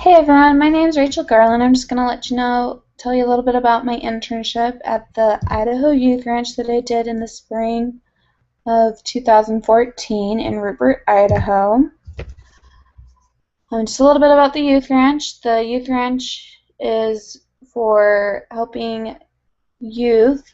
Hey everyone, my name is Rachel Garland. I'm just going to tell you a little bit about my internship at the Idaho Youth Ranch that I did in the spring of 2014 in Rupert, Idaho. Just a little bit about the Youth Ranch. The Youth Ranch is for helping youth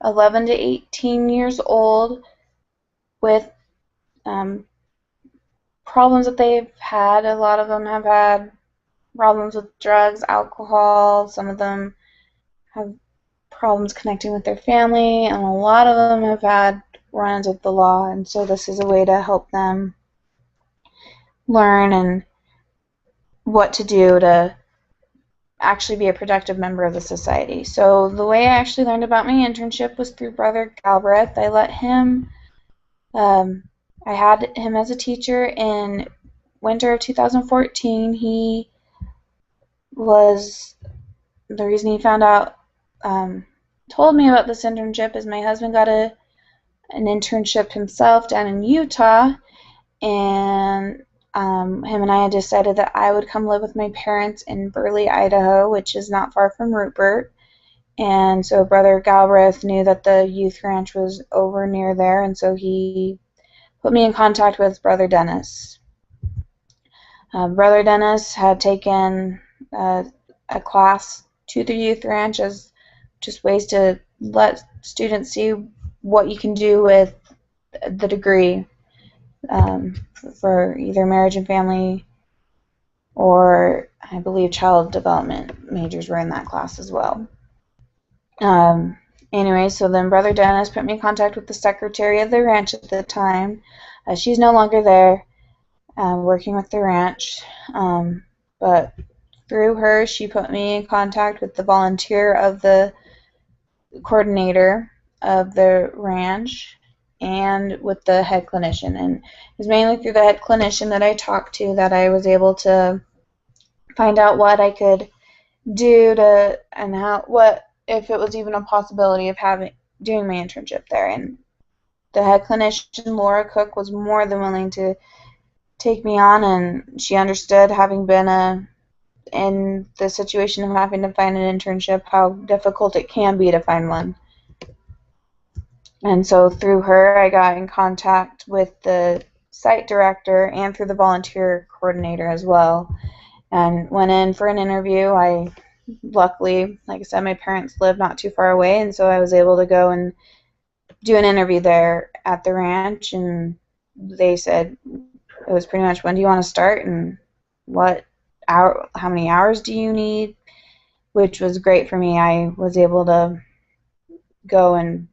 11 to 18 years old with problems that they've had. A lot of them have had problems with drugs, alcohol. Some of them have problems connecting with their family, and a lot of them have had run-ins with the law, and so this is a way to help them learn and what to do to actually be a productive member of the society. So the way I actually learned about my internship was through Brother Galbraith. I had him as a teacher in winter of 2014. He was the reason he told me about this internship is my husband got an internship himself down in Utah, and him and I had decided that I would come live with my parents in Burley, Idaho, which is not far from Rupert. And so Brother Galbraith knew that the youth ranch was over near there, and so he put me in contact with Brother Dennis. Brother Dennis had taken a class to the youth ranch as just ways to let students see what you can do with the degree for either marriage and family, or I believe child development majors were in that class as well. Anyway, so then Brother Dennis put me in contact with the secretary of the ranch at the time. She's no longer there working with the ranch, but through her she put me in contact with the volunteer of the coordinator of the ranch and with the head clinician. And it was mainly through the head clinician that I talked to that I was able to find out what I could do and what if it was even a possibility of doing my internship there. And the head clinician, Laura Cook, was more than willing to take me on, and she understood, having been in the situation of having to find an internship, how difficult it can be to find one. And so through her, I got in contact with the site director and through the volunteer coordinator as well, and went in for an interview. Luckily, like I said, my parents live not too far away, and so I was able to go and do an interview there at the ranch, and they said it was pretty much, when do you want to start and how many hours do you need, which was great for me. I was able to go and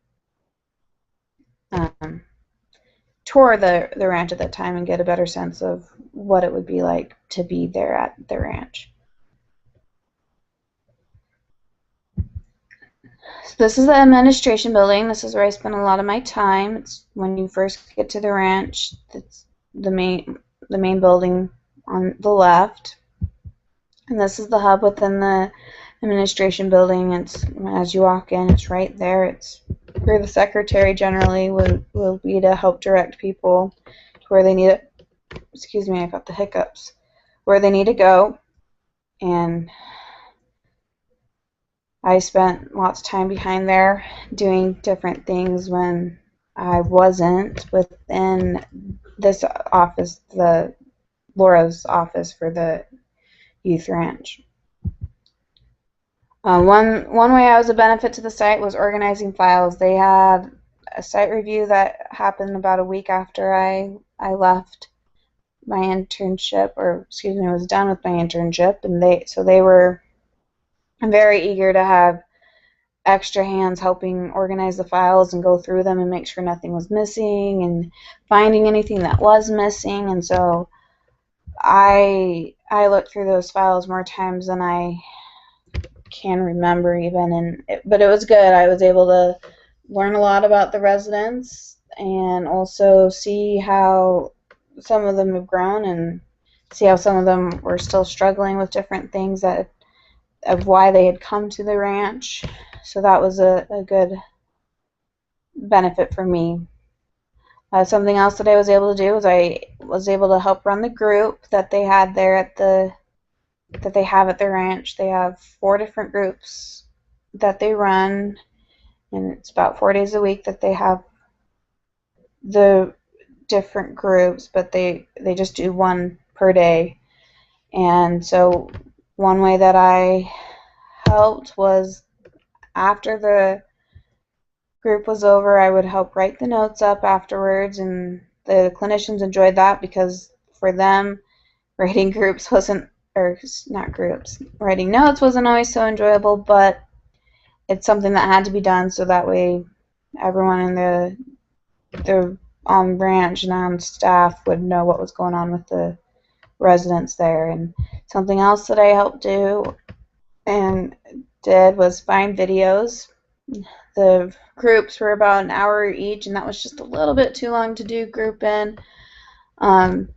tour the ranch at that time and get a better sense of what it would be like to be there at the ranch. So this is the administration building. This is where I spend a lot of my time. It's when you first get to the ranch. It's the main building on the left. And this is the hub within the administration building. It's, as you walk in, it's right there. It's where the secretary generally will be to help direct people to where they need it. Excuse me, I got the hiccups. Where they need to go. And I spent lots of time behind there doing different things when I wasn't within this office, Laura's office for the youth ranch. One way I was a benefit to the site was organizing files. They had a site review that happened about a week after I left my internship, or excuse me, I was done with my internship, and they were very eager to have extra hands helping organize the files and go through them and make sure nothing was missing and finding anything that was missing. And so I looked through those files more times than I can remember even, but it was good. I was able to learn a lot about the residents and also see how some of them have grown and see how some of them were still struggling with different things of why they had come to the ranch. So that was a good benefit for me. Something else that I was able to do was I was able to help run the group that they had there at the that they have at their ranch. They have 4 different groups that they run, and it's about 4 days a week that they have the different groups, but they just do one per day. And so one way that I helped was after the group was over, I would help write the notes up afterwards, and the clinicians enjoyed that because for them, writing groups wasn't, or not groups, writing notes wasn't always so enjoyable, but it's something that had to be done so that way everyone in the on ranch and on staff would know what was going on with the residents there. And something else that I helped do and did was find videos. The groups were about an hour each, and that was just a little bit too long to do group in. And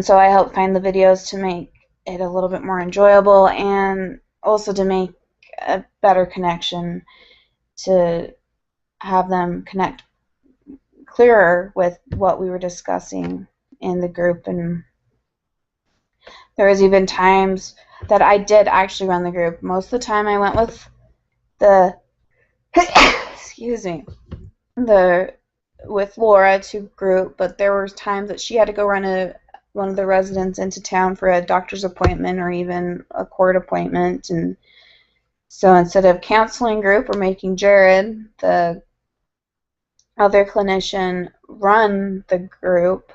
so I helped find the videos to make it a little bit more enjoyable and also to make a better connection, to have them connect clearer with what we were discussing in the group. And there was even times that I did actually run the group. Most of the time I went with the excuse me, the with Laura to group, but there were times that she had to go run one of the residents into town for a doctor's appointment or even a court appointment. And so instead of canceling group or making Jared, the other clinician, run the group,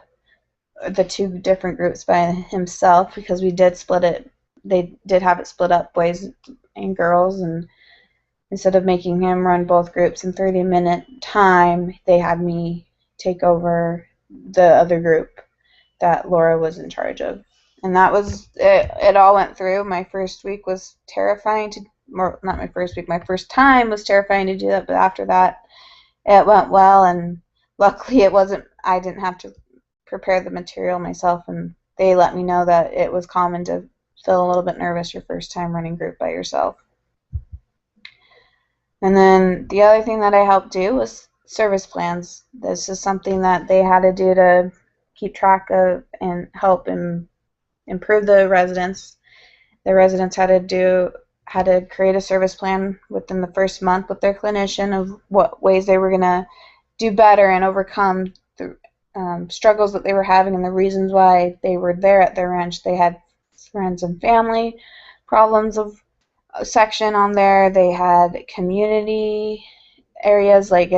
the 2 different groups by himself, because we did split it. They did have it split up, boys and girls, and instead of making him run both groups in 30-minute time, they had me take over the other group that Laura was in charge of. And that was it. It all went through. My first week was terrifying to, or not my first week, my first time was terrifying to do that, but after that it went well, and luckily I didn't have to prepare the material myself, and they let me know that it was common to feel a little bit nervous your first time running group by yourself. And then the other thing that I helped do was service plans. This is something that they had to do to keep track of and help improve the residents. The residents had to create a service plan within the first month with their clinician of what ways they were going to do better and overcome the struggles that they were having and the reasons why they were there at their ranch. They had friends and family problems of a section on there. They had community areas, like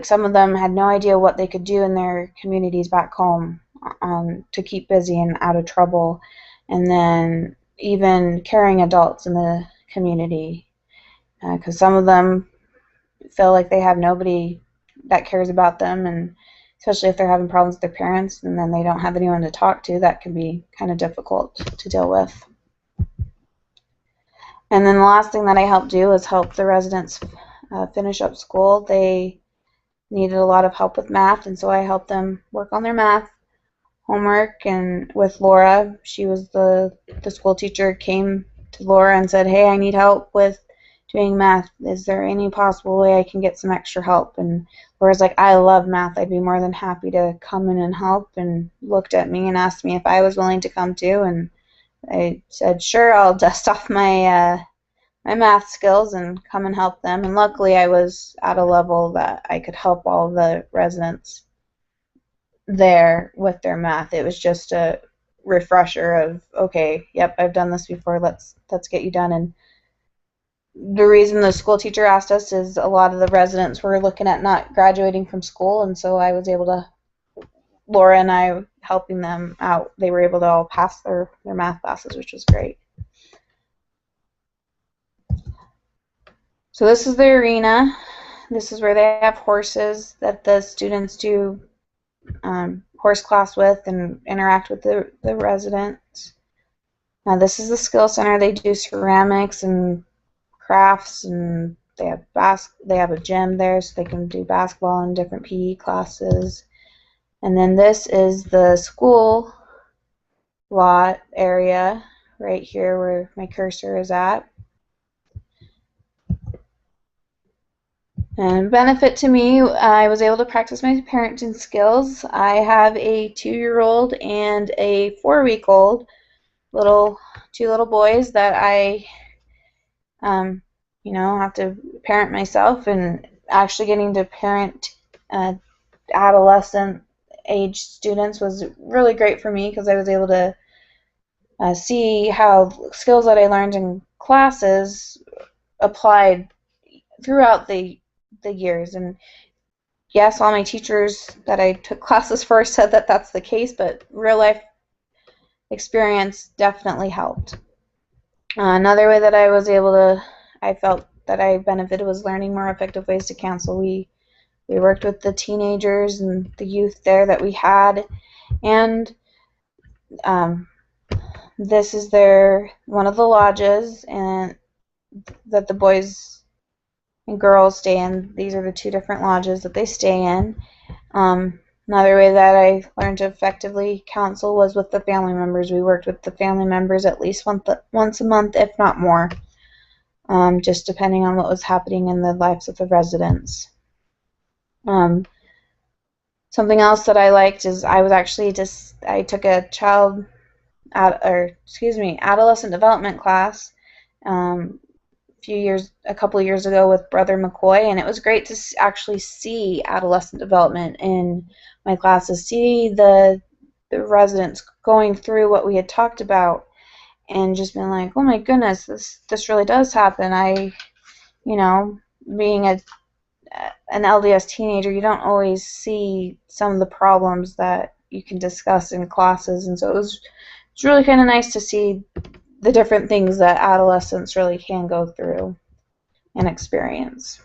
some of them had no idea what they could do in their communities back home to keep busy and out of trouble. And then even caring adults in the community, because some of them feel like they have nobody that cares about them, and especially if they're having problems with their parents and then they don't have anyone to talk to, that can be kind of difficult to deal with. And then the last thing that I helped do is help the residents finish up school. They needed a lot of help with math, and so I helped them work on their math homework. And with Laura, she was the school teacher, came to Laura and said, "Hey, I need help with doing math. Is there any possible way I can get some extra help?" And Laura's like, "I love math. I'd be more than happy to come in and help," and looked at me and asked me if I was willing to come too. And I said, "Sure, I'll dust off my my math skills and come and help them." And luckily I was at a level that I could help all the residents there with their math. It was just a refresher of, okay, yep, I've done this before, let's get you done. And the reason the school teacher asked us is a lot of the residents were looking at not graduating from school, and so I was able to, Laura and I helping them out, they were able to all pass their math classes, which was great. So this is the arena. This is where they have horses that the students do horse class with and interact with the residents. Now this is the skill center. They do ceramics and crafts, and they have a gym there so they can do basketball and different PE classes. And then this is the school lot area right here where my cursor is at. And benefit to me, I was able to practice my parenting skills. I have a 2-year-old and a 4-week-old, two little boys that I um, have to parent myself, and actually getting to parent uh, adolescent age students was really great for me because I was able to see how skills that I learned in classes applied throughout the years. And yes, all my teachers that I took classes for said that that's the case, but real life experience definitely helped. Another way that I felt that I benefited was learning more effective ways to counsel. We worked with the teenagers and the youth there that we had, and um, this is one of the lodges and that the boys and girls stay in. These are the two different lodges that they stay in. Another way that I learned to effectively counsel was with the family members. We worked with the family members at least once a month, if not more, just depending on what was happening in the lives of the residents. Something else that I liked is I took a adolescent development class a couple of years ago with Brother McCoy, and it was great to actually see adolescent development in my classes, see the residents going through what we had talked about, and just being like, oh my goodness, this really does happen. Being an LDS teenager, you don't always see some of the problems that you can discuss in classes, and so it's really kind of nice to see the different things that adolescents really can go through and experience.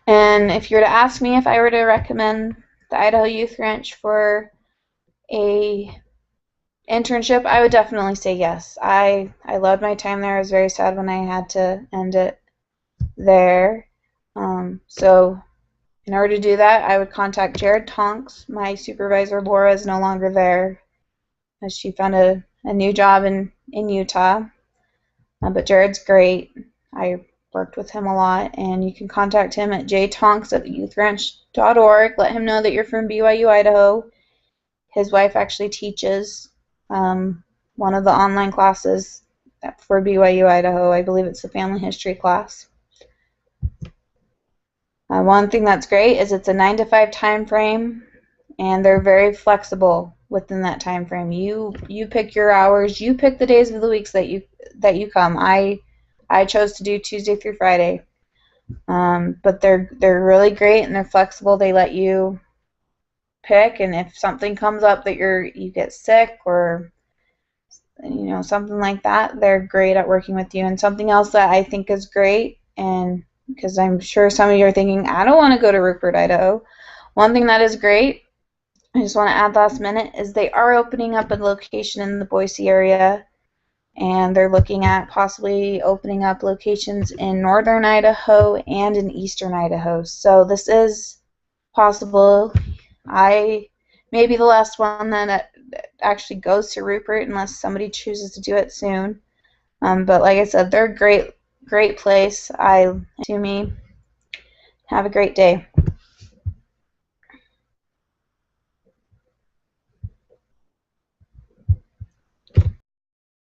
And if you were to ask me if I were to recommend the Idaho Youth Ranch for a internship, I would definitely say yes. I loved my time there. I was very sad when I had to end it there. So in order to do that, I would contact Jared Tonks. My supervisor, Laura, is no longer there as she found a new job in Utah. But Jared's great. I worked with him a lot, and you can contact him at jtonks@youthranch.org. Let him know that you're from BYU, Idaho. His wife actually teaches one of the online classes for BYU, Idaho. I believe it's the family history class. One thing that's great is it's a 9 to 5 time frame, and they're very flexible within that time frame. You pick your hours. You pick the days of the weeks that you come. I chose to do Tuesday through Friday, but they're really great and they're flexible. They let you pick, and if something comes up that you get sick or something like that, they're great at working with you. And something else that I think is great, and because I'm sure some of you are thinking, I don't want to go to Rupert, Idaho. One thing that is great, I just want to add last minute, is they are opening up a location in the Boise area, and they're looking at possibly opening up locations in northern Idaho and in eastern Idaho. So this is possible. I may be the last one that actually goes to Rupert unless somebody chooses to do it soon. But like I said, they're a great place. To me. Have a great day.